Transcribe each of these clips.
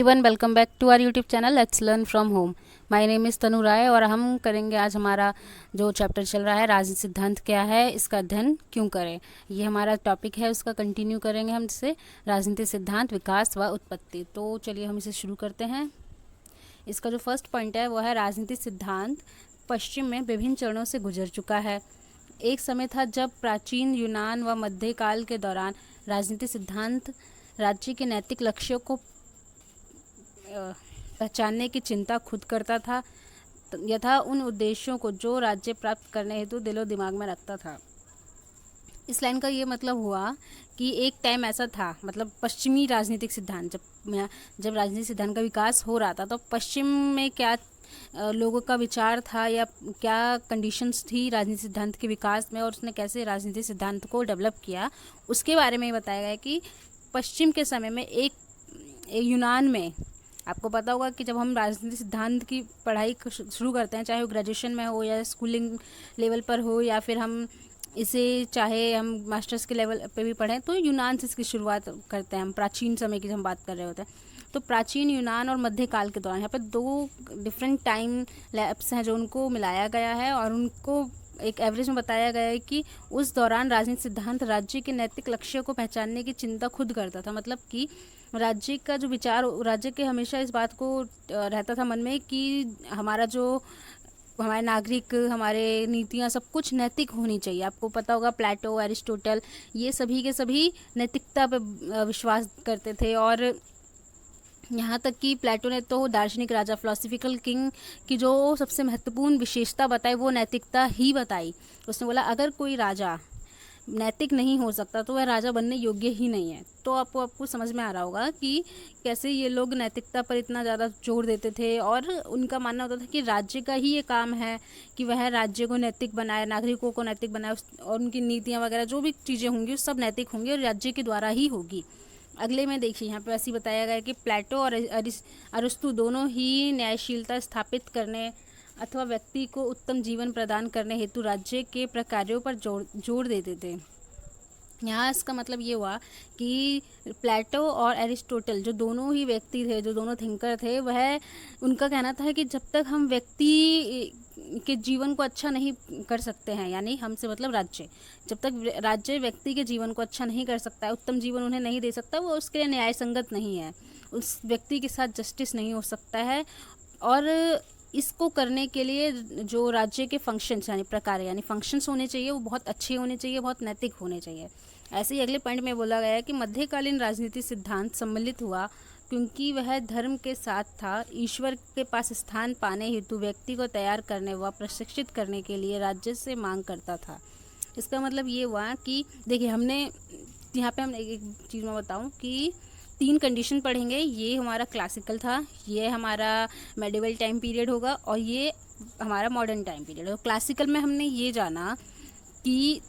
Everyone, welcome back to our YouTube channel let's learn from home. My name is Tanu Rai और हम करेंगे आज हमारा जो चैप्टर चल रहा है राजनीतिक सिद्धांत क्या है, इसका अध्ययन क्यों करें। ये हमारा टॉपिक है, उसका कंटिन्यू करेंगे हम जिससे राजनीतिक सिद्धांत, विकास व उत्पत्ति। तो चलिए हम इसे शुरू करते हैं। इसका जो फर्स्ट पॉइंट है वो है राजनीतिक सिद्धांत पश्चिम में विभिन्न चरणों से गुजर चुका है। एक समय था जब प्राचीन यूनान व मध्यकाल के दौरान राजनीतिक सिद्धांत राज्य के नैतिक लक्ष्यों को पहचानने की चिंता खुद करता था यथा उन उद्देश्यों को जो राज्य प्राप्त करने हेतु दिलो दिमाग में रखता था। इस लाइन का ये मतलब हुआ कि एक टाइम ऐसा था, मतलब पश्चिमी राजनीतिक सिद्धांत जब राजनीतिक सिद्धांत का विकास हो रहा था तो पश्चिम में क्या लोगों का विचार था या क्या कंडीशंस थी राजनीतिक सिद्धांत के विकास में और उसने कैसे राजनीतिक सिद्धांत को डेवलप किया, उसके बारे में बताया गया कि पश्चिम के समय में एक यूनान में, आपको पता होगा कि जब हम राजनीतिक सिद्धांत की पढ़ाई शुरू करते हैं, चाहे वो ग्रेजुएशन में हो या स्कूलिंग लेवल पर हो या फिर हम इसे चाहे हम मास्टर्स के लेवल पे भी पढ़ें, तो यूनान से इसकी शुरुआत करते हैं। हम प्राचीन समय की हम बात कर रहे होते हैं, तो प्राचीन यूनान और मध्यकाल के दौरान यहाँ पर दो डिफरेंट टाइम लैप्स हैं जो उनको मिलाया गया है और उनको एक एवरेज में बताया गया है कि उस दौरान राजनीतिक सिद्धांत राज्य के नैतिक लक्ष्यों को पहचानने की चिंता खुद करता था। मतलब कि राज्य का जो विचार, राज्य के हमेशा इस बात को रहता था मन में कि हमारा जो हमारे नागरिक, हमारे नीतियाँ सब कुछ नैतिक होनी चाहिए। आपको पता होगा प्लेटो, एरिस्टोटल, ये सभी के सभी नैतिकता पर विश्वास करते थे और यहाँ तक कि प्लेटो ने तो दार्शनिक राजा, फिलोसफिकल किंग की जो सबसे महत्वपूर्ण विशेषता बताई वो नैतिकता ही बताई। उसने बोला अगर कोई राजा नैतिक नहीं हो सकता तो वह राजा बनने योग्य ही नहीं है। तो आपको समझ में आ रहा होगा कि कैसे ये लोग नैतिकता पर इतना ज़्यादा जोर देते थे और उनका मानना होता था कि राज्य का ही ये काम है कि वह राज्य को नैतिक बनाए, नागरिकों को नैतिक बनाए और उनकी नीतियाँ वगैरह जो भी चीज़ें होंगी सब नैतिक होंगी और राज्य के द्वारा ही होगी। अगले में देखिए यहाँ पे ऐसे बताया गया है कि प्लेटो और अरिस्तु दोनों ही न्यायशीलता स्थापित करने अथवा व्यक्ति को उत्तम जीवन प्रदान करने हेतु राज्य के प्रकार्यों पर जोर देते थे। यहाँ इसका मतलब ये हुआ कि प्लेटो और एरिस्टोटल जो दोनों ही व्यक्ति थे, जो दोनों थिंकर थे, वह उनका कहना था कि जब तक हम व्यक्ति के जीवन को अच्छा नहीं कर सकते हैं, यानी हमसे मतलब राज्य, जब तक राज्य व्यक्ति के जीवन को अच्छा नहीं कर सकता है, उत्तम जीवन उन्हें नहीं दे सकता, वो उसके लिए न्याय संगत नहीं है, उस व्यक्ति के साथ जस्टिस नहीं हो सकता है। और इसको करने के लिए जो राज्य के फंक्शंस यानी प्रकार यानी फंक्शंस होने चाहिए वो बहुत अच्छे होने चाहिए, बहुत नैतिक होने चाहिए। ऐसे ही अगले पॉइंट में बोला गया है कि मध्यकालीन राजनीतिक सिद्धांत सम्मिलित हुआ क्योंकि वह धर्म के साथ था, ईश्वर के पास स्थान पाने हेतु व्यक्ति को तैयार करने व प्रशिक्षित करने के लिए राज्य से मांग करता था। इसका मतलब ये हुआ कि देखिए हमने यहाँ पे हम एक चीज़ में बताऊँ कि 3 कंडीशन पढ़ेंगे। ये हमारा क्लासिकल था, ये हमारा मेडिवल टाइम पीरियड होगा और ये हमारा मॉडर्न टाइम पीरियड होगा। क्लासिकल में हमने ये जाना कि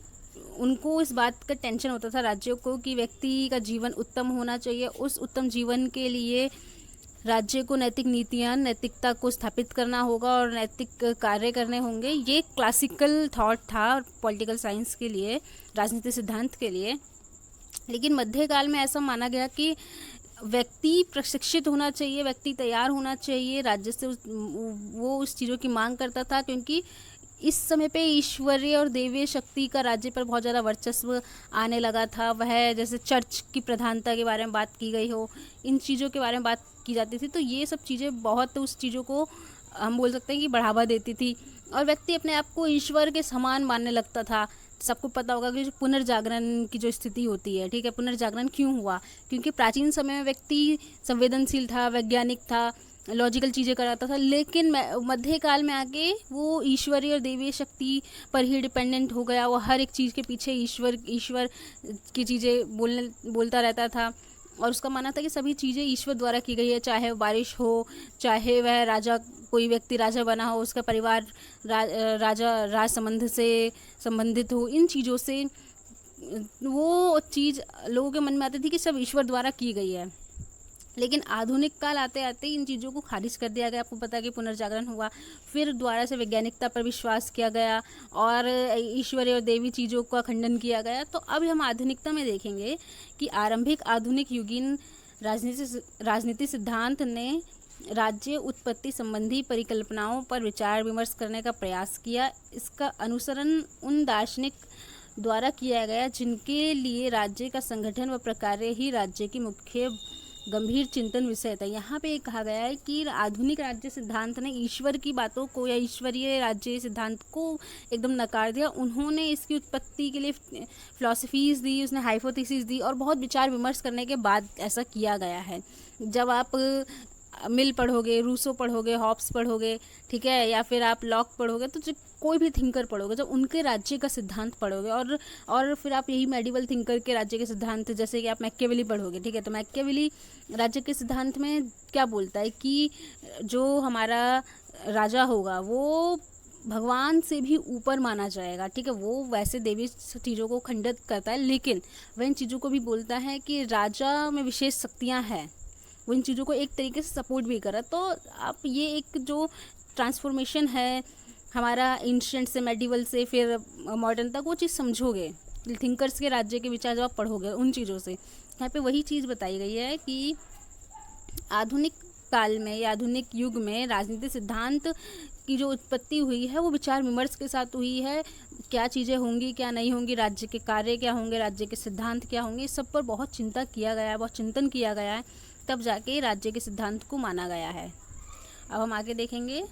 उनको इस बात का टेंशन होता था राज्यों को कि व्यक्ति का जीवन उत्तम होना चाहिए, उस उत्तम जीवन के लिए राज्य को नैतिक नीतियाँ, नैतिकता को स्थापित करना होगा और नैतिक कार्य करने होंगे। ये क्लासिकल थॉट था पॉलिटिकल साइंस के लिए, राजनीतिक सिद्धांत के लिए। लेकिन मध्यकाल में ऐसा माना गया कि व्यक्ति प्रशिक्षित होना चाहिए, व्यक्ति तैयार होना चाहिए, राज्य से वो उस चीज़ों की मांग करता था क्योंकि इस समय पे ईश्वरीय और देवीय शक्ति का राज्य पर बहुत ज़्यादा वर्चस्व आने लगा था। वह जैसे चर्च की प्रधानता के बारे में बात की गई हो, इन चीज़ों के बारे में बात की जाती थी, तो ये सब चीज़ें बहुत उस चीज़ों को हम बोल सकते हैं कि बढ़ावा देती थी और व्यक्ति अपने आप को ईश्वर के समान मानने लगता था। सबको पता होगा कि जो पुनर्जागरण की जो स्थिति होती है, ठीक है, पुनर्जागरण क्यों हुआ? क्योंकि प्राचीन समय में व्यक्ति संवेदनशील था, वैज्ञानिक था, लॉजिकल चीज़ें कराता था, लेकिन मध्यकाल में आके वो ईश्वरीय और देवीय शक्ति पर ही डिपेंडेंट हो गया। वो हर एक चीज़ के पीछे ईश्वर की चीज़ें बोलता रहता था और उसका मानना था कि सभी चीज़ें ईश्वर द्वारा की गई है, चाहे बारिश हो, चाहे वह राजा, कोई व्यक्ति राजा बना हो, उसका परिवार राज संबंध से संबंधित हो, इन चीज़ों से वो चीज़ लोगों के मन में आती थी कि सब ईश्वर द्वारा की गई है। लेकिन आधुनिक काल आते आते इन चीज़ों को खारिज कर दिया गया। आपको पता है कि पुनर्जागरण हुआ, फिर दोबारा से वैज्ञानिकता पर विश्वास किया गया और ईश्वरीय और देवी चीज़ों का खंडन किया गया। तो अब हम आधुनिकता में देखेंगे कि आरंभिक आधुनिक युगीन राजनीति सिद्धांत ने राज्य उत्पत्ति संबंधी परिकल्पनाओं पर विचार विमर्श करने का प्रयास किया। इसका अनुसरण उन दार्शनिक द्वारा किया गया जिनके लिए राज्य का संगठन व प्रकार्य ही राज्य की मुख्य गंभीर चिंतन विषय था। यहाँ पे कहा गया है कि आधुनिक राज्य सिद्धांत ने ईश्वर की बातों को या ईश्वरीय राज्य सिद्धांत को एकदम नकार दिया। उन्होंने इसकी उत्पत्ति के लिए फिलॉसफीज़ दी, उसने हाइपोथेसिस दी और बहुत विचार विमर्श करने के बाद ऐसा किया गया है। जब आप मिल पढ़ोगे, रूसो पढ़ोगे, हॉब्स पढ़ोगे, ठीक है, या फिर आप लॉक पढ़ोगे, तो जो कोई भी थिंकर पढ़ोगे, जब उनके राज्य का सिद्धांत पढ़ोगे और फिर आप यही मेडिवल थिंकर के राज्य के सिद्धांत, जैसे कि आप मैकियावेली पढ़ोगे, ठीक है, तो मैकियावेली राज्य के सिद्धांत में क्या बोलता है कि जो हमारा राजा होगा वो भगवान से भी ऊपर माना जाएगा, ठीक है। वो वैसे देवी चीज़ों को खंडित करता है, लेकिन वह इन चीज़ों को भी बोलता है कि राजा में विशेष शक्तियाँ हैं, वो इन चीज़ों को एक तरीके से सपोर्ट भी करा। तो आप ये एक जो ट्रांसफॉर्मेशन है हमारा एंशिएंट से मेडिवल से फिर मॉडर्न तक, वो चीज़ समझोगे थिंकर्स के राज्य के विचार जब आप पढ़ोगे उन चीज़ों से। यहाँ पे वही चीज़ बताई गई है कि आधुनिक काल में या आधुनिक युग में राजनीतिक सिद्धांत की जो उत्पत्ति हुई है वो विचार विमर्श के साथ हुई है। क्या चीज़ें होंगी, क्या नहीं होंगी, राज्य के कार्य क्या होंगे, राज्य के सिद्धांत क्या होंगे, इस सब पर बहुत चिंता किया गया है, बहुत चिंतन किया गया है, तब जाके राज्य के सिद्धांत को माना गया है। अब हम आगे देखेंगे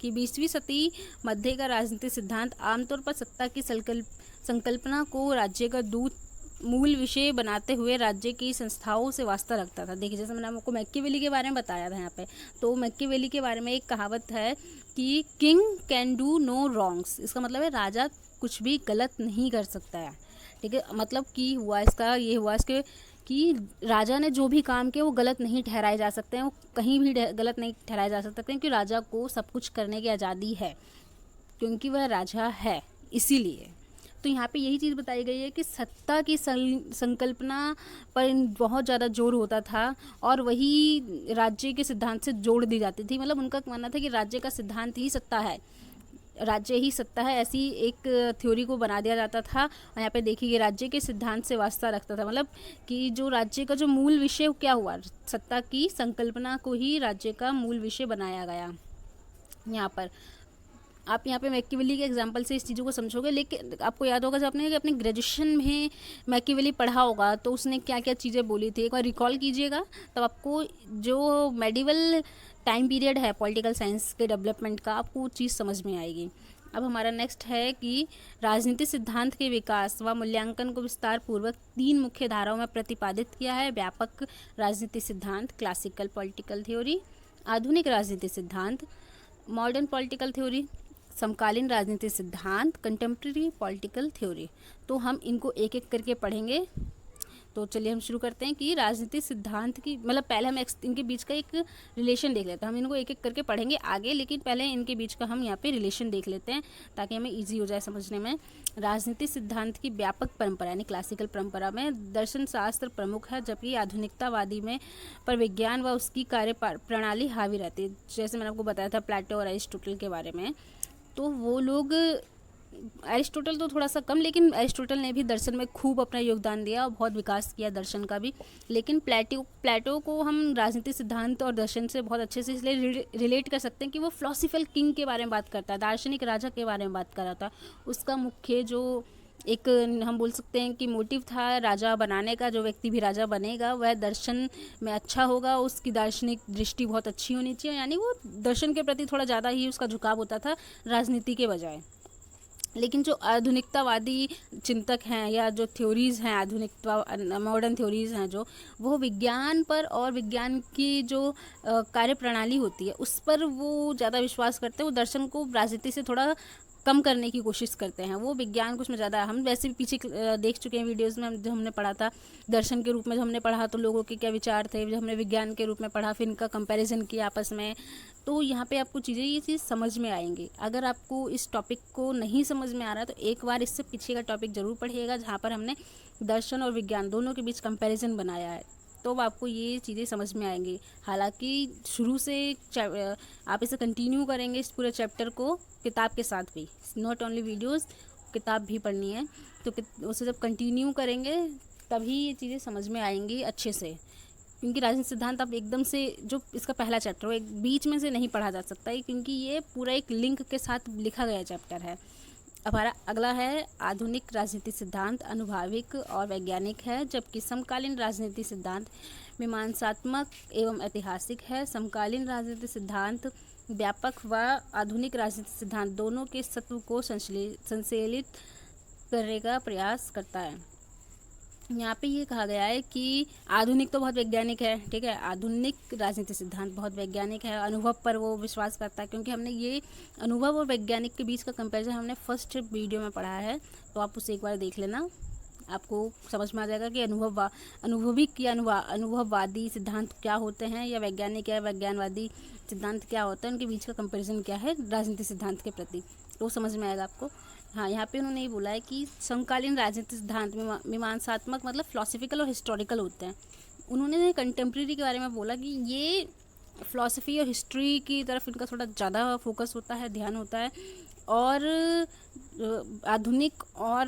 कि 20वीं सदी मध्य का राजनीतिक सिद्धांत आमतौर पर सत्ता की संकल्पना को राज्य का दूत मूल विषय बनाते हुए राज्य की संस्थाओं से वास्ता रखता था। देखिए, जैसे मैंने आपको मैकियावेली के बारे में बताया था यहाँ पे, तो मैकियावेली के बारे में एक कहावत है कि king can do no wrongs. इसका मतलब है राजा कुछ भी गलत नहीं कर सकता है, ठीक है। मतलब कि हुआ इसका ये हुआ इसके कि राजा ने जो भी काम किया वो गलत नहीं ठहराए जा सकते हैं, वो कहीं भी गलत नहीं ठहराए जा सकते, क्योंकि राजा को सब कुछ करने की आज़ादी है, क्योंकि वह राजा है, इसीलिए। तो यहाँ पे यही चीज़ बताई गई है कि सत्ता की संकल्पना पर बहुत ज़्यादा जोर होता था और वही राज्य के सिद्धांत से जोड़ दी जाती थी। मतलब उनका मानना था कि राज्य का सिद्धांत ही सत्ता है, राज्य ही सत्ता है, ऐसी एक थ्योरी को बना दिया जाता था। और यहाँ पे देखिए राज्य के सिद्धांत से वास्ता रखता था, मतलब कि जो राज्य का जो मूल विषय क्या हुआ, सत्ता की संकल्पना को ही राज्य का मूल विषय बनाया गया। यहाँ पर आप यहाँ पे मैकियावेली के एग्जाम्पल से इस चीज़ों को समझोगे। लेकिन आपको याद होगा जब आपने अपने ग्रेजुएशन में मैकियावेली पढ़ा होगा तो उसने क्या क्या चीज़ें बोली थी, एक बार रिकॉल कीजिएगा, तब आपको जो मेडिवल टाइम पीरियड है पॉलिटिकल साइंस के डेवलपमेंट का, आपको चीज़ समझ में आएगी। अब हमारा नेक्स्ट है कि राजनीतिक सिद्धांत के विकास व मूल्यांकन को विस्तार पूर्वक 3 मुख्य धाराओं में प्रतिपादित किया है। व्यापक राजनीतिक सिद्धांत, क्लासिकल पॉलिटिकल थ्योरी, आधुनिक राजनीतिक सिद्धांत, मॉडर्न पॉलिटिकल थ्योरी, समकालीन राजनीतिक सिद्धांत, कंटेम्प्रेरी पॉलिटिकल थ्योरी। तो हम इनको एक एक करके पढ़ेंगे। तो चलिए हम शुरू करते हैं कि राजनीतिक सिद्धांत की, मतलब पहले हम इनके बीच का एक रिलेशन देख लेते हैं। हम इनको एक एक करके पढ़ेंगे आगे, लेकिन पहले इनके बीच का हम यहाँ पे रिलेशन देख लेते हैं ताकि हमें इजी हो जाए समझने में। राजनीतिक सिद्धांत की व्यापक परंपरा यानी क्लासिकल परंपरा में दर्शन शास्त्र प्रमुख है, जबकि आधुनिकतावादी में पर विज्ञान व उसकी कार्य प्रणाली हावी रहती है। जैसे मैंने आपको बताया था प्लेटो और अरिस्टोटल के बारे में, तो वो लोग, अरिस्टोटल तो थोड़ा सा कम, लेकिन अरिस्टोटल ने भी दर्शन में खूब अपना योगदान दिया और बहुत विकास किया दर्शन का भी। लेकिन प्लेटो को हम राजनीतिक सिद्धांत और दर्शन से बहुत अच्छे से इसलिए रिलेट कर सकते हैं कि वो फिलोसफिकल किंग के बारे में बात करता है, दार्शनिक राजा के बारे में बात कर रहा था। उसका मुख्य जो एक हम बोल सकते हैं कि मोटिव था राजा बनाने का, जो व्यक्ति भी राजा बनेगा वह दर्शन में अच्छा होगा, उसकी दार्शनिक दृष्टि बहुत अच्छी होनी चाहिए, यानी वो दर्शन के प्रति थोड़ा ज़्यादा ही उसका झुकाव होता था राजनीति के बजाय। लेकिन जो आधुनिकतावादी चिंतक हैं या जो थ्योरीज़ हैं, आधुनिकता मॉडर्न थ्योरीज़ हैं, जो वो विज्ञान पर और विज्ञान की जो कार्य प्रणाली होती है उस पर वो ज़्यादा विश्वास करते हैं। वो दर्शन को राजनीति से थोड़ा कम करने की कोशिश करते हैं, वो विज्ञान कुछ में ज़्यादा। हम वैसे भी पीछे देख चुके हैं वीडियोज़ में, जो हमने पढ़ा था दर्शन के रूप में, जो हमने पढ़ा तो लोगों के क्या विचार थे, जो हमने विज्ञान के रूप में पढ़ा, फिर इनका कंपैरिजन किया आपस में। तो यहाँ पे आपको ये चीज़ समझ में आएंगी। अगर आपको इस टॉपिक को नहीं समझ में आ रहा है तो एक बार इससे पीछे का टॉपिक ज़रूर पढ़िएगा, जहाँ पर हमने दर्शन और विज्ञान दोनों के बीच कंपैरिजन बनाया है, तो आपको ये चीज़ें समझ में आएंगी। हालांकि शुरू से आप इसे कंटिन्यू करेंगे इस पूरे चैप्टर को किताब के साथ भी, नॉट ओनली वीडियोस, किताब भी पढ़नी है। तो उसे जब कंटिन्यू करेंगे तभी ये चीज़ें समझ में आएंगी अच्छे से, क्योंकि राजनीतिक सिद्धांत अब एकदम से जो इसका पहला चैप्टर वो एक बीच में से नहीं पढ़ा जा सकता है, क्योंकि ये पूरा एक लिंक के साथ लिखा गया चैप्टर है। अब हमारा अगला है आधुनिक राजनीतिक सिद्धांत अनुभाविक और वैज्ञानिक है, जबकि समकालीन राजनीतिक सिद्धांत मीमांसात्मक एवं ऐतिहासिक है। समकालीन राजनीतिक सिद्धांत व्यापक व आधुनिक राजनीतिक सिद्धांत दोनों के सत्व को संश्लेषित करने का प्रयास करता है। यहाँ पे ये कहा गया है कि आधुनिक तो बहुत वैज्ञानिक है, ठीक है, आधुनिक राजनीतिक सिद्धांत बहुत वैज्ञानिक है, अनुभव पर वो विश्वास करता है, क्योंकि हमने ये अनुभव और वैज्ञानिक के बीच का कंपैरिजन हमने फर्स्ट वीडियो में पढ़ा है, तो आप उसे एक बार देख लेना, आपको समझ में आ जाएगा कि अनुभविक या अनुभववादी सिद्धांत क्या होते हैं, या वैज्ञानिक या विज्ञानवादी सिद्धांत क्या होता है, उनके बीच का कंपैरिजन क्या है राजनीतिक सिद्धांत के प्रति, तो समझ में आएगा आपको। हाँ, यहाँ पे उन्होंने ये बोला है कि समकालीन राजनीतिक सिद्धांत मीमांसात्मक मतलब फिलोसफिकल और हिस्टोरिकल होते हैं। उन्होंने कंटेम्प्रेरी के बारे में बोला कि ये फिलोसफी और हिस्ट्री की तरफ इनका थोड़ा ज़्यादा फोकस होता है, ध्यान होता है, और आधुनिक और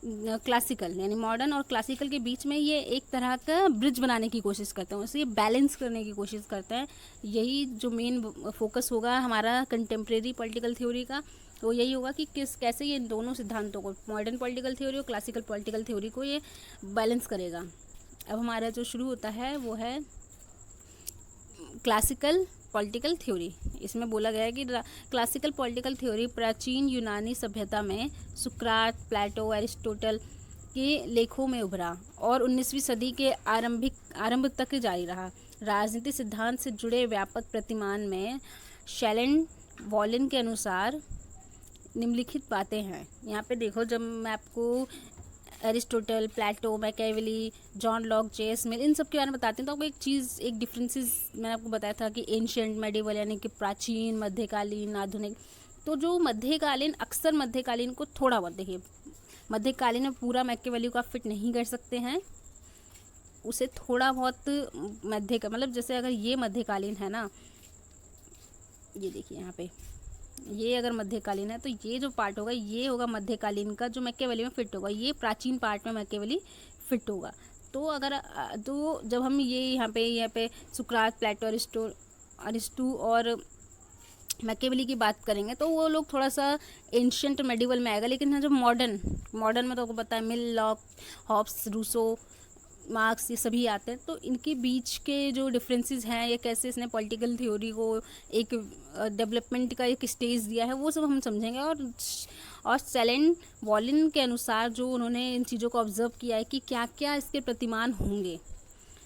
क्लासिकल यानी मॉडर्न और क्लासिकल के बीच में ये एक तरह का ब्रिज बनाने की कोशिश करते हैं, उसे ये बैलेंस करने की कोशिश करते हैं। यही जो मेन फोकस होगा हमारा कंटेम्प्रेरी पॉलिटिकल थ्योरी का, तो यही होगा कि कैसे ये दोनों सिद्धांतों को, मॉडर्न पॉलिटिकल थ्योरी और क्लासिकल पॉलिटिकल थ्योरी को ये बैलेंस करेगा। अब हमारा जो शुरू होता है वो है क्लासिकल पॉलिटिकल थ्योरी। इसमें बोला गया है कि क्लासिकल पॉलिटिकल थ्योरी प्राचीन यूनानी सभ्यता में सुकरात, प्लेटो, एरिस्टोटल के लेखों में उभरा और 19वीं सदी के आरंभ तक जारी रहा। राजनीतिक सिद्धांत से जुड़े व्यापक प्रतिमान में शैलेंड वॉलिन के अनुसार निम्नलिखित बातें हैं। यहाँ पे देखो, जब मैं आपको Aristotle, Plato, Machiavelli, John Locke, J S Mill इन सब के बारे में बताती हूँ, तो आपको एक चीज़, एक डिफरेंसेस मैंने आपको बताया था कि एंशिएंट, मेडिवल यानी कि प्राचीन, मध्यकालीन, आधुनिक। तो जो मध्यकालीन, अक्सर मध्यकालीन को थोड़ा बहुत देखिए, मध्यकालीन में पूरा मैकियावेली को आप फिट नहीं कर सकते हैं, उसे थोड़ा बहुत मध्य का मतलब, जैसे अगर ये मध्यकालीन है ना, ये देखिए यहाँ पे, ये अगर मध्यकालीन है तो ये जो पार्ट होगा ये होगा मध्यकालीन का, जो मैकियावेली में फिट होगा, ये प्राचीन पार्ट में मैकियावेली फिट होगा। तो जब हम ये यहाँ पे सुकरात, प्लेटो, अरिस्टो और मैकियावेली की बात करेंगे तो वो लोग थोड़ा सा एंशिएंट मेडिवल में आएगा। लेकिन जब मॉडर्न में तो आपको पता है मिल, लॉक, हॉब्स, रूसो, मार्क्स, ये सभी आते हैं। तो इनके बीच के जो डिफरेंसेस हैं, या कैसे इसने पॉलिटिकल थ्योरी को एक डेवलपमेंट का एक स्टेज दिया है, वो सब हम समझेंगे। और शैलेंड वॉलिन के अनुसार जो उन्होंने इन चीज़ों को ऑब्जर्व किया है कि क्या क्या इसके प्रतिमान होंगे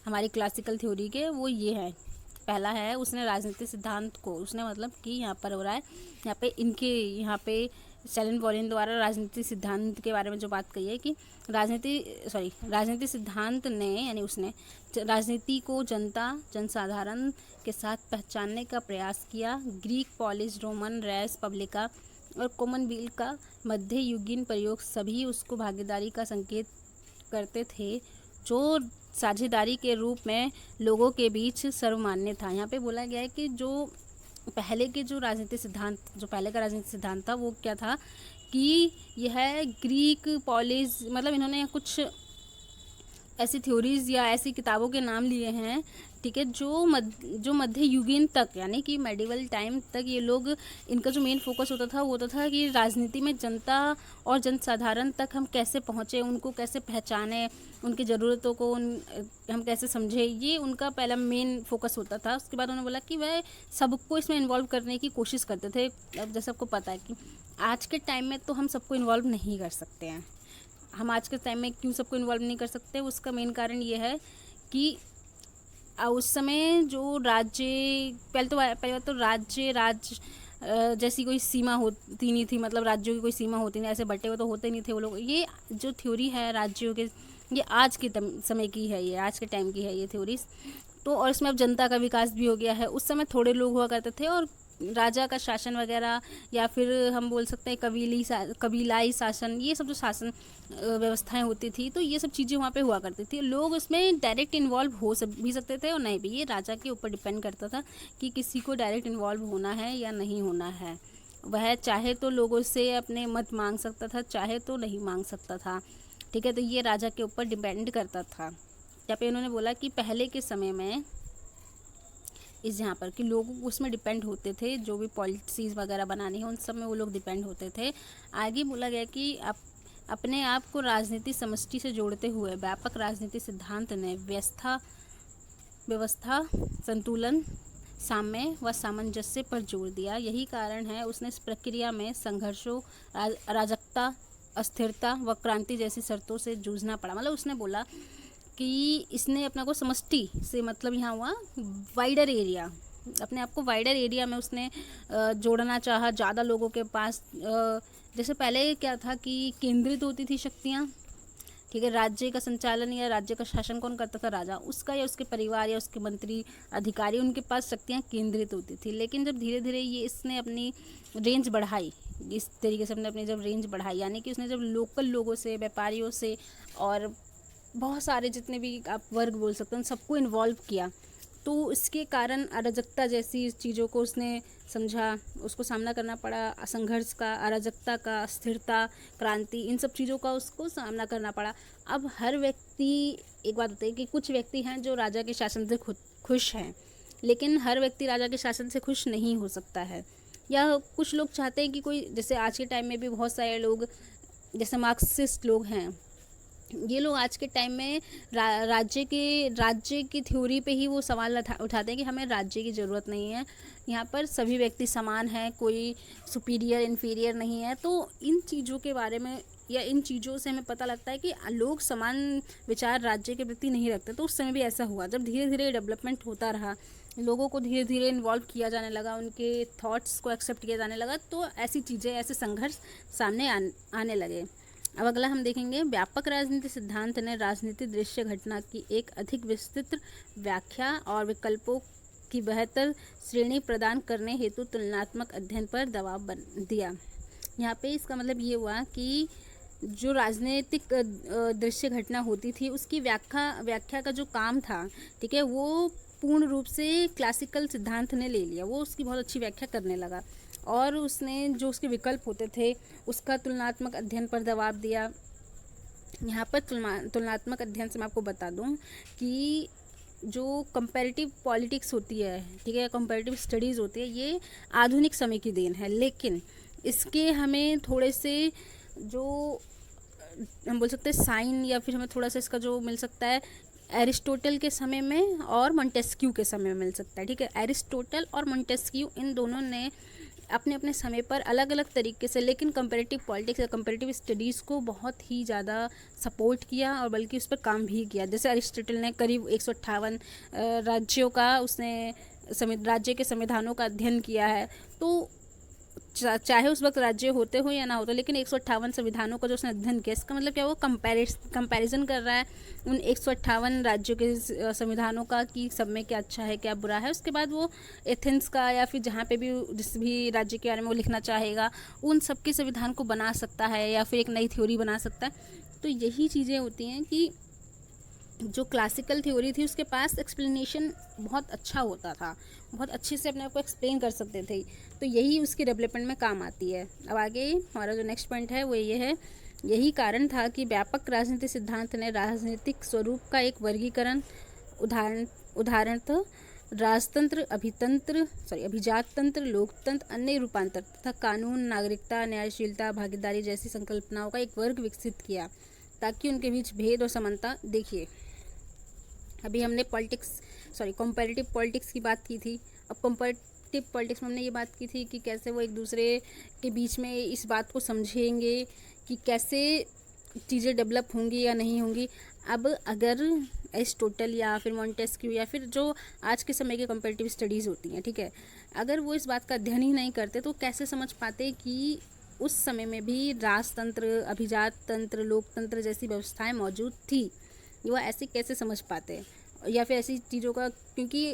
हमारी क्लासिकल थ्योरी के, वो ये है। पहला है, उसने राजनीतिक सिद्धांत को, उसने मतलब कि यहाँ पर हो रहा है, यहाँ पे शैलेंड वॉलिन द्वारा राजनीतिक सिद्धांत के बारे में जो बात कही है कि राजनीतिक सिद्धांत ने, यानी उसने राजनीति को जनसाधारण के साथ पहचानने का प्रयास किया। ग्रीक, पॉलिश, रोमन, रेस पब्लिका और कॉमनवेल्थ का मध्ययुगीन प्रयोग सभी उसको भागीदारी का संकेत करते थे, जो साझेदारी के रूप में लोगों के बीच सर्वमान्य था। यहाँ पे बोला गया है कि जो पहले का राजनीतिक सिद्धांत था वो क्या था कि यह ग्रीक, पॉलिश, मतलब इन्होंने कुछ ऐसी थ्योरीज या ऐसी किताबों के नाम लिए हैं, ठीक है, जो मध्ययुगीन तक यानी कि मेडिवल टाइम तक ये लोग, इनका जो मेन फोकस होता था कि राजनीति में जनता और जनसाधारण तक हम कैसे पहुँचे, उनको कैसे पहचाने, उनकी ज़रूरतों को हम कैसे समझे, ये उनका पहला मेन फोकस होता था। उसके बाद उन्होंने बोला कि वह सबको इसमें इन्वॉल्व करने की कोशिश करते थे। अब जैसे आपको पता है कि आज के टाइम में तो हम सबको इन्वॉल्व नहीं कर सकते हैं। हम आज के टाइम में क्यों सबको इन्वॉल्व नहीं कर सकते, उसका मेन कारण ये है कि उस समय जो पहले तो राज्य जैसी कोई सीमा होती नहीं थी, मतलब राज्यों की कोई सीमा होती नहीं, ऐसे बटे हुए तो होते नहीं थे वो लोग। ये जो थ्योरी है राज्यों के, ये आज के समय की है, ये आज के टाइम की है ये थ्योरीज। तो और इसमें अब जनता का विकास भी हो गया है। उस समय थोड़े लोग हुआ करते थे और राजा का शासन वगैरह, या फिर हम बोल सकते हैं कबीलाई शासन, ये सब जो शासन व्यवस्थाएं होती थी, तो ये सब चीज़ें वहाँ पे हुआ करती थी। लोग उसमें डायरेक्ट इन्वॉल्व हो भी सकते थे और नहीं भी। ये राजा के ऊपर डिपेंड करता था कि किसी को डायरेक्ट इन्वॉल्व होना है या नहीं होना है। वह चाहे तो लोगों से अपने मत मांग सकता था, चाहे तो नहीं मांग सकता था। ठीक है। तो ये राजा के ऊपर डिपेंड करता था। यहाँ पे उन्होंने बोला कि पहले के समय में इस यहाँ पर कि लोग उसमें डिपेंड होते थे, जो भी पॉलिसीज़ वगैरह बनानी है उन सब में वो लोग डिपेंड होते थे। आगे बोला गया कि अपने आप को राजनीति समष्टि से जोड़ते हुए व्यापक राजनीति सिद्धांत ने व्यवस्था संतुलन, साम्य व सामंजस्य पर जोर दिया। यही कारण है उसने इस प्रक्रिया में संघर्षों, अराजकता, अस्थिरता व क्रांति जैसी शर्तों से जूझना पड़ा। मतलब उसने बोला कि इसने अपने को समष्टि से मतलब यहाँ हुआ वाइडर एरिया, अपने आप को वाइडर एरिया में उसने जोड़ना चाहा, ज़्यादा लोगों के पास। जैसे पहले क्या था कि केंद्रित होती थी शक्तियाँ, ठीक है। राज्य का संचालन या राज्य का शासन कौन करता था? राजा। उसका या उसके परिवार या उसके मंत्री अधिकारी, उनके पास शक्तियाँ केंद्रित होती थी। लेकिन जब धीरे धीरे ये इसने अपनी रेंज बढ़ाई, इस तरीके से अपनी जब रेंज बढ़ाई, यानी कि उसने जब लोकल लोगों से, व्यापारियों से और बहुत सारे जितने भी आप वर्ग बोल सकते हैं सबको इन्वॉल्व किया, तो इसके कारण अराजकता जैसी चीज़ों को उसने समझा, उसको सामना करना पड़ा, संघर्ष का, अराजकता का, अस्थिरता, क्रांति, इन सब चीज़ों का उसको सामना करना पड़ा। अब हर व्यक्ति, एक बात होती है कि कुछ व्यक्ति हैं जो राजा के शासन से खुश हैं, लेकिन हर व्यक्ति राजा के शासन से खुश नहीं हो सकता है। या कुछ लोग चाहते हैं कि कोई, जैसे आज के टाइम में भी बहुत सारे लोग जैसे मार्क्सिस्ट लोग हैं, ये लोग आज के टाइम में राज्य की थ्योरी पे ही वो सवाल उठाते हैं कि हमें राज्य की ज़रूरत नहीं है, यहाँ पर सभी व्यक्ति समान हैं, कोई सुपीरियर इन्फीरियर नहीं है। तो इन चीज़ों के बारे में या इन चीज़ों से हमें पता लगता है कि लोग समान विचार राज्य के प्रति नहीं रखते। तो उस समय भी ऐसा हुआ, जब धीरे धीरे डेवलपमेंट होता रहा, लोगों को धीरे धीरे इन्वॉल्व किया जाने लगा, उनके थॉट्स को एक्सेप्ट किया जाने लगा, तो ऐसी चीज़ें, ऐसे संघर्ष सामने आने लगे। अब अगला हम देखेंगे, व्यापक राजनीति सिद्धांत ने राजनीतिक दृश्य घटना की एक अधिक विस्तृत व्याख्या और विकल्पों की बेहतर श्रेणी प्रदान करने हेतु तुलनात्मक अध्ययन पर दबाव दिया। यहाँ पे इसका मतलब ये हुआ कि जो राजनीतिक दृश्य घटना होती थी उसकी व्याख्या का जो काम था, ठीक है, वो पूर्ण रूप से क्लासिकल सिद्धांत ने ले लिया, वो उसकी बहुत अच्छी व्याख्या करने लगा और उसने जो उसके विकल्प होते थे उसका तुलनात्मक अध्ययन पर दबाव दिया। यहाँ पर तुलनात्मक अध्ययन से मैं आपको बता दूँ कि जो कंपैरेटिव पॉलिटिक्स होती है, ठीक है, कंपैरेटिव स्टडीज़ होती है, ये आधुनिक समय की देन है, लेकिन इसके हमें थोड़े से जो हम बोल सकते हैं साइन, या फिर हमें थोड़ा सा इसका जो मिल सकता है एरिस्टोटल के समय में और मोंटेस्क्यू के समय में मिल सकता है, ठीक है। एरिस्टोटल और मोंटेस्क्यू इन दोनों ने अपने अपने समय पर अलग अलग तरीके से, लेकिन कंपैरेटिव पॉलिटिक्स या कंपैरेटिव स्टडीज़ को बहुत ही ज़्यादा सपोर्ट किया और बल्कि उस पर काम भी किया। जैसे अरिस्टोटल ने करीब 158 राज्यों का उसने राज्य के संविधानों का अध्ययन किया है। तो चाहे उस वक्त राज्य होते हो या ना होते, लेकिन 158 संविधानों का जो उसने अध्ययन किया, इसका मतलब क्या, वो कंपैरिजन कर रहा है उन 158 राज्यों के संविधानों का कि सब में क्या अच्छा है क्या बुरा है। उसके बाद वो एथेंस का या फिर जहाँ पे भी जिस भी राज्य के बारे में वो लिखना चाहेगा उन सब के संविधान को बना सकता है या फिर एक नई थ्योरी बना सकता है। तो यही चीज़ें होती हैं कि जो क्लासिकल थ्योरी थी उसके पास एक्सप्लेनेशन बहुत अच्छा होता था, बहुत अच्छे से अपने आप को एक्सप्लेन कर सकते थे, तो यही उसकी डेवलपमेंट में काम आती है। अब आगे हमारा जो नेक्स्ट पॉइंट है वो ये है, यही कारण था कि व्यापक राजनीतिक सिद्धांत ने राजनीतिक स्वरूप का एक वर्गीकरण, उदाहरणतः राजतंत्र, अभिजाततंत्र, लोकतंत्र, अन्य रूपांतर तथा कानून, नागरिकता, न्यायशीलता, भागीदारी जैसी संकल्पनाओं का एक वर्ग विकसित किया ताकि उनके बीच भेद और समानता। देखिए, अभी हमने कंपैरेटिव पॉलिटिक्स की बात की थी। अब कंपैरेटिव पॉलिटिक्स में हमने ये बात की थी कि कैसे वो एक दूसरे के बीच में इस बात को समझेंगे कि कैसे चीज़ें डेवलप होंगी या नहीं होंगी। अब अगर एरिस्टोटल या फिर मोंटेस्क्यू या फिर जो आज के समय की कंपैरेटिव स्टडीज़ होती हैं, ठीक है, अगर वो इस बात का अध्ययन ही नहीं करते तो कैसे समझ पाते कि उस समय में भी राजतंत्र, अभिजात तंत्र, लोकतंत्र जैसी व्यवस्थाएं मौजूद थी। वो ऐसे कैसे समझ पाते, या फिर ऐसी चीज़ों का, क्योंकि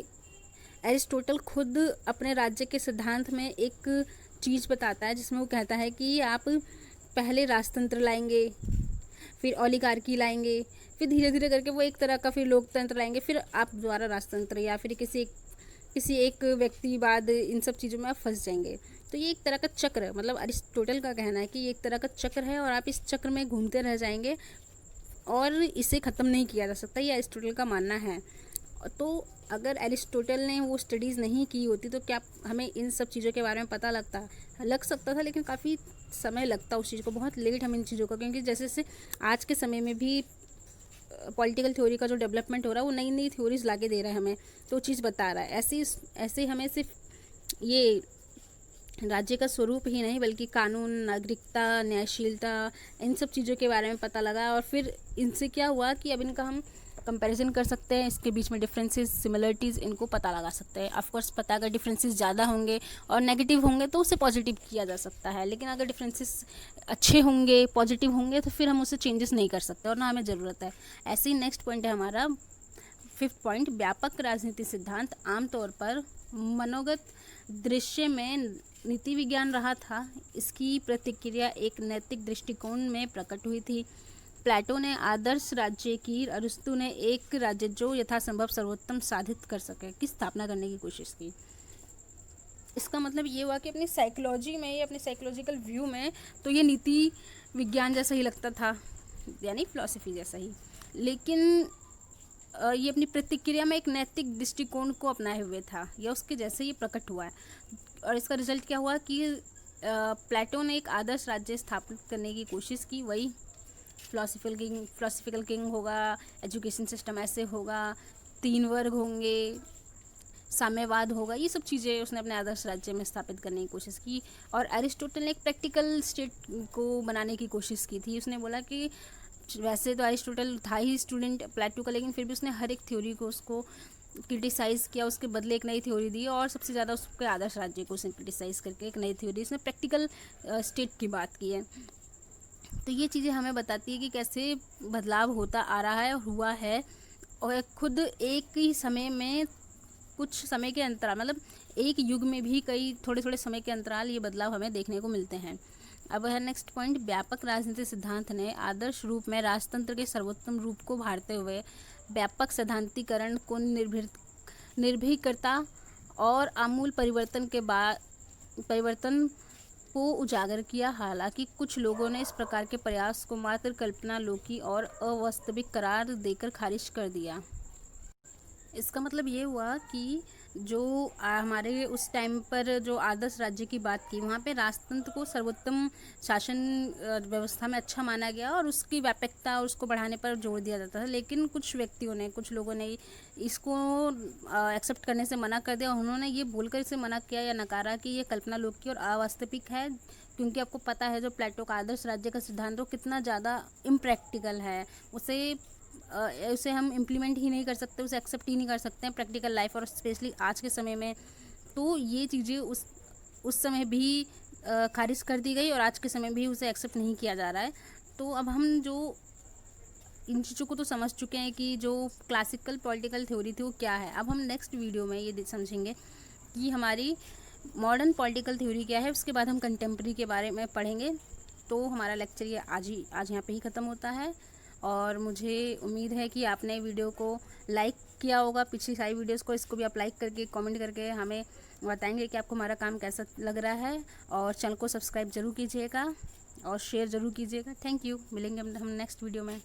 एरिस्टोटल खुद अपने राज्य के सिद्धांत में एक चीज़ बताता है जिसमें वो कहता है कि आप पहले राजतंत्र लाएंगे, फिर ओलिगार्की लाएंगे, फिर धीरे धीरे करके वो एक तरह का फिर लोकतंत्र लाएंगे, फिर आप दोबारा राजतंत्र या फिर किसी एक व्यक्ति बाद, इन सब चीज़ों में आप फंस जाएंगे। तो ये एक तरह का चक्र, मतलब अरिस्टोटल का कहना है कि ये एक तरह का चक्र है और आप इस चक्र में घूमते रह जाएंगे और इसे ख़त्म नहीं किया जा सकता, ये एरिस्टोटल का मानना है। तो अगर एरिस्टोटल ने वो स्टडीज़ नहीं की होती तो क्या हमें इन सब चीज़ों के बारे में पता लग सकता था, लेकिन काफ़ी समय लगता उस चीज़ को, बहुत लेट हम इन चीज़ों को, क्योंकि जैसे जैसे आज के समय में भी पॉलिटिकल थ्योरी का जो डेवलपमेंट हो रहा है वो नई नई थ्योरीज लाके दे रहा है हमें, तो चीज़ बता रहा है। ऐसे हमें सिर्फ ये राज्य का स्वरूप ही नहीं बल्कि कानून, नागरिकता, न्यायशीलता, इन सब चीज़ों के बारे में पता लगा। और फिर इनसे क्या हुआ कि अब इनका हम कंपैरिजन कर सकते हैं, इसके बीच में डिफरेंसेस, सिमिलरिटीज़, इनको पता लगा सकते हैं। ऑफकोर्स पता, अगर डिफरेंसेस ज़्यादा होंगे और नेगेटिव होंगे तो उसे पॉजिटिव किया जा सकता है, लेकिन अगर डिफरेंसेस अच्छे होंगे, पॉजिटिव होंगे, तो फिर हम उसे चेंजेस नहीं कर सकते और ना हमें ज़रूरत है। ऐसे ही नेक्स्ट पॉइंट है हमारा 5th पॉइंट, व्यापक राजनीति सिद्धांत आमतौर पर मनोगत दृश्य में नीति विज्ञान रहा था। इसकी प्रतिक्रिया एक नैतिक दृष्टिकोण में प्रकट हुई थी। प्लेटो ने आदर्श राज्य की, अरिस्तु ने एक राज्य जो यथासंभव सर्वोत्तम साधित कर सके की स्थापना करने की कोशिश की। इसका मतलब ये हुआ कि अपनी साइकोलॉजी में या अपने साइकोलॉजिकल व्यू में तो ये नीति विज्ञान जैसा ही लगता था, यानी फिलॉसफी जैसा ही, लेकिन ये अपनी प्रतिक्रिया में एक नैतिक दृष्टिकोण को अपनाए हुए था, या उसके जैसे ये प्रकट हुआ है। और इसका रिजल्ट क्या हुआ कि प्लेटो ने एक आदर्श राज्य स्थापित करने की कोशिश की। वही फिलोसफिकल किंग होगा, एजुकेशन सिस्टम ऐसे होगा, 3 वर्ग होंगे, साम्यवाद होगा, ये सब चीज़ें उसने अपने आदर्श राज्य में स्थापित करने की कोशिश की। और एरिस्टोटल ने एक प्रैक्टिकल स्टेट को बनाने की कोशिश की थी। उसने बोला कि वैसे तो एरिस्टोटल था ही स्टूडेंट प्लेटो का, लेकिन फिर भी उसने हर एक थ्योरी को उसको क्रिटिसाइज़ किया, उसके बदले एक नई थ्योरी दी, और सबसे ज़्यादा उसके आदर्श राज्य को उसने क्रिटिसाइज़ करके एक नई थ्योरी, उसने प्रैक्टिकल स्टेट की बात की है। तो ये चीज़ें हमें बताती है कि कैसे बदलाव होता आ रहा है, हुआ है, और खुद एक ही समय में कुछ समय के अंतराल, मतलब एक युग में भी कई थोड़े थोड़े समय के अंतराल ये बदलाव हमें देखने को मिलते हैं। अब है नेक्स्ट पॉइंट, व्यापक राजनीतिक सिद्धांत ने आदर्श रूप में राजतंत्र के सर्वोत्तम रूप को भारते हुए व्यापक सैद्धांतिकरण को निर्भीकता और आमूल परिवर्तन को उजागर किया। हालांकि कुछ लोगों ने इस प्रकार के प्रयास को मात्र कल्पना लोकी और अवास्तविक करार देकर खारिज कर दिया। इसका मतलब ये हुआ कि जो हमारे उस टाइम पर जो आदर्श राज्य की बात की, वहाँ पे राजतंत्र को सर्वोत्तम शासन व्यवस्था में अच्छा माना गया और उसकी व्यापकता और उसको बढ़ाने पर जोर दिया जाता था। लेकिन कुछ व्यक्तियों ने, कुछ लोगों ने इसको एक्सेप्ट करने से मना कर दिया। उन्होंने ये बोलकर इसे मना किया या नकारा कि ये कल्पना लोकी और अवास्तविक है, क्योंकि आपको पता है जो प्लेटो का आदर्श राज्य का सिद्धांत वो कितना ज़्यादा इम्प्रैक्टिकल है, उसे हम इम्प्लीमेंट ही नहीं कर सकते, उसे एक्सेप्ट ही नहीं कर सकते हैं प्रैक्टिकल लाइफ, और स्पेशली आज के समय में। तो ये चीज़ें उस समय भी खारिज कर दी गई और आज के समय भी उसे एक्सेप्ट नहीं किया जा रहा है। तो अब हम जो इन चीज़ों को तो समझ चुके हैं कि जो क्लासिकल पॉलिटिकल थ्योरी थी वो क्या है। अब हम नेक्स्ट वीडियो में ये समझेंगे कि हमारी मॉडर्न पॉलिटिकल थ्योरी क्या है, उसके बाद हम कंटेम्प्रेरी के बारे में पढ़ेंगे। तो हमारा लेक्चर ये आज यहाँ पे ही ख़त्म होता है, और मुझे उम्मीद है कि आपने वीडियो को लाइक किया होगा, पिछली सारी वीडियोस को, इसको भी आप लाइक करके कमेंट करके हमें बताएंगे कि आपको हमारा काम कैसा लग रहा है, और चैनल को सब्सक्राइब ज़रूर कीजिएगा और शेयर ज़रूर कीजिएगा। थैंक यू, मिलेंगे हम नेक्स्ट वीडियो में।